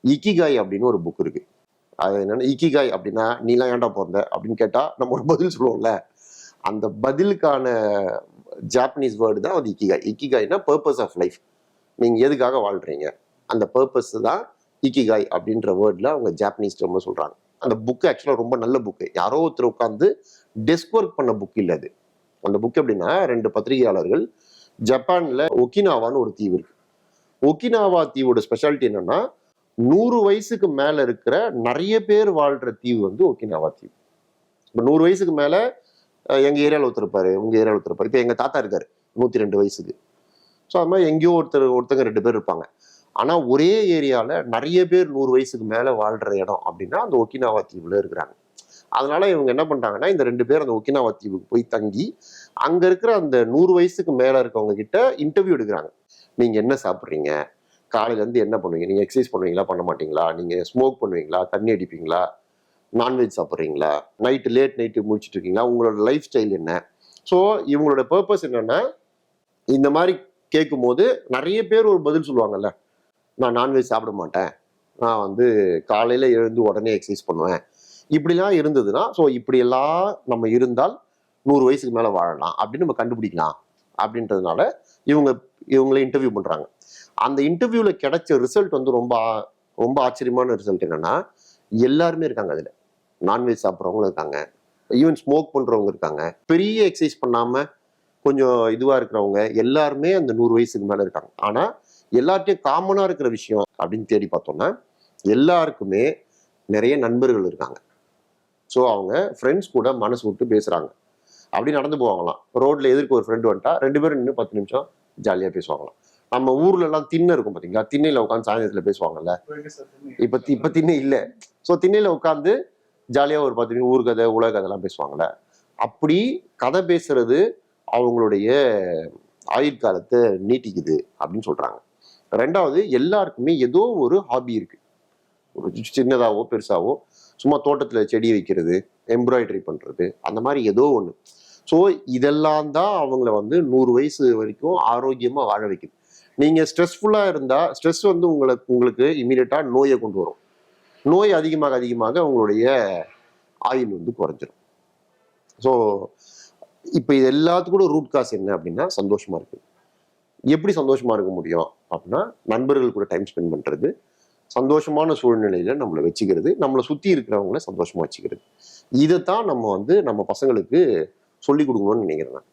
Ikigai அப்படின்னு ஒரு book இருக்கு. அது என்னன்னா, இக்கிகாய் அப்படின்னா நீலாம் ஏன்டா பிறந்த அப்படின்னு கேட்டா நம்ம ஒரு பதில் சொல்லுவோம்ல, அந்த பதிலுக்கான ஜாப்பனீஸ் வேர்டு தான் அது இக்கிகாய். இக்கிகாய்னா பர்பஸ் ஆஃப் லைஃப். நீங்க எதுக்காக வாழ்றீங்க, அந்த பர்பஸ் தான் இக்கிகாய் அப்படின்ற வேர்ட்ல அவங்க ஜாப்பனீஸ் டேர்ம்ல சொல்றாங்க. அந்த புக் ஆக்சுவலா ரொம்ப நல்ல புக்கு. யாரோ ஒருத்தர் உட்காந்து டெஸ்க் ஒர்க் பண்ண புக் இல்ல அது. அந்த புக் எப்படின்னா, 2 பத்திரிகையாளர்கள் ஜப்பான்ல ஒகினாவான்னு ஒரு தீவு இருக்கு. ஒகினாவா தீவோட ஸ்பெஷாலிட்டி என்னன்னா, 100 வயசுக்கு மேல இருக்கிற நிறைய பேர் வாழ்ற தீவு வந்து ஒகினாவா தீவு. இப்ப 100 வயசுக்கு மேல எங்க ஏரியாவில் ஒருத்தர் இருப்பாரு, உங்க ஏரியாவில் ஒருத்தர் இருப்பாரு. இப்ப எங்க தாத்தா இருக்காரு 102 வயசுக்கு. ஸோ அது மாதிரி எங்கேயோ ஒருத்தங்க 2 பேர் இருப்பாங்க. ஆனா ஒரே ஏரியால நிறைய பேர் 100 வயசுக்கு மேல வாழ்ற இடம் அப்படின்னா அந்த ஒகினாவா தீவுல இருக்கிறாங்க. அதனால இவங்க என்ன பண்றாங்கன்னா, இந்த 2 பேர் அந்த ஒகினாவா தீவுக்கு போய் தங்கி அங்க இருக்கிற அந்த 100 வயசுக்கு மேல இருக்கவங்க கிட்ட இன்டர்வியூ எடுக்கிறாங்க. நீங்க என்ன சாப்பிட்றீங்க, காலையில இருந்து என்ன பண்ணுவீங்க, நீங்க எக்ஸசைஸ் பண்ணுவீங்களா பண்ண மாட்டீங்களா, நீங்க ஸ்மோக் பண்ணுவீங்களா, தண்ணி அடிப்பீங்களா, நான்வெஜ் சாப்பிட்றீங்களா, லேட் நைட்டு முடிச்சுட்டு இருக்கீங்களா, உங்களோட லைஃப் ஸ்டைல் என்ன. ஸோ இவங்களோட பர்பஸ் என்னன்னா, இந்த மாதிரி கேட்கும் போது நிறைய பேர் ஒரு பதில் சொல்லுவாங்கல்ல, நான் நான்வெஜ் சாப்பிட மாட்டேன், நான் வந்து காலையில எழுந்து உடனே எக்ஸசைஸ் பண்ணுவேன், இப்படிலாம் இருந்ததுன்னா, ஸோ இப்படியெல்லாம் நம்ம இருந்தால் 100 வயசுக்கு மேல வாழலாம் அப்படின்னு நம்ம கண்டுபிடிக்கலாம் அப்படின்றதுனால இவங்களை இன்டர்வியூ பண்றாங்க. அந்த இன்டர்வியூல கிடைச்ச ரிசல்ட் வந்து ரொம்ப ரொம்ப ஆச்சரியமான ரிசல்ட் என்னன்னா, எல்லாருமே இருக்காங்க அதுல. நான்வெஜ் சாப்பிட்றவங்களும் இருக்காங்க, ஈவன் ஸ்மோக் பண்றவங்க இருக்காங்க, பெரிய எக்ஸசைஸ் பண்ணாம கொஞ்சம் இதுவா இருக்கிறவங்க எல்லாருமே அந்த 100 வயசுக்கு மேல இருக்காங்க. ஆனா எல்லார்ட்டையும் காமனா இருக்கிற விஷயம் அப்படின்னு தேடி பார்த்தோம்னா, எல்லாருக்குமே நிறைய நண்பர்கள் இருக்காங்க. ஸோ அவங்க ஃப்ரெண்ட்ஸ் கூட மனசு விட்டு பேசுறாங்க. அப்படி நடந்து போவாங்களாம். ரோட்ல எதிர்க்கு ஒரு ஃப்ரெண்டு வந்துட்டா 2 பேரும் நின்று 10 நிமிஷம் ஜாலியா பேசுவாங்களாம். நம்ம ஊர்ல எல்லாம் திண்ணை இருக்கும் பாத்தீங்களா, திண்ணையில உட்காந்து சாயந்தரத்துல பேசுவாங்கல்ல. இப்ப திண்ணை இல்லை. ஸோ திண்ணையில உட்காந்து ஜாலியா ஒரு 10 நிமிஷம் ஊர் கதை உலக கதை எல்லாம் பேசுவாங்கல்ல. அப்படி கதை பேசுறது அவங்களுடைய ஆயுட்காலத்தை நீட்டிக்குது அப்படின்னு சொல்றாங்க. 2வது, எல்லாருக்குமே ஏதோ ஒரு ஹாபி இருக்கு. ஒரு சின்னதாவோ பெருசாவோ, சும்மா தோட்டத்துல செடி வைக்கிறது, எம்ப்ராய்டரி பண்றது, அந்த மாதிரி ஏதோ ஒண்ணு. ஸோ இதெல்லாம் தான் அவங்கள வந்து 100 வயசு வரைக்கும் ஆரோக்கியமா வாழ வைக்குது. நீங்க ஸ்ட்ரெஸ்ஃபுல்லா இருந்தா, ஸ்ட்ரெஸ் வந்து உங்களுக்கு இமீடியட்டா நோயை கொண்டு வரும். நோய் அதிகமாக அதிகமாக உங்களுடைய ஆயுள் வந்து குறைஞ்சிரும். ஸோ இப்ப இது எல்லாத்துக்கும் கூட ரூட் காஸ் என்ன அப்படின்னா, சந்தோஷமா இருக்கு. எப்படி சந்தோஷமா இருக்க முடியும் அப்படின்னா, நண்பர்கள் கூட டைம் ஸ்பெண்ட் பண்றது, சந்தோஷமான சூழ்நிலையில நம்மளை வச்சுக்கிறது, நம்மளை சுத்தி இருக்கிறவங்கள சந்தோஷமா வச்சுக்கிறது. இதைத்தான் நம்ம வந்து நம்ம பசங்களுக்கு சொல்லி கொடுக்கணும்னு நினைக்கிறேன்.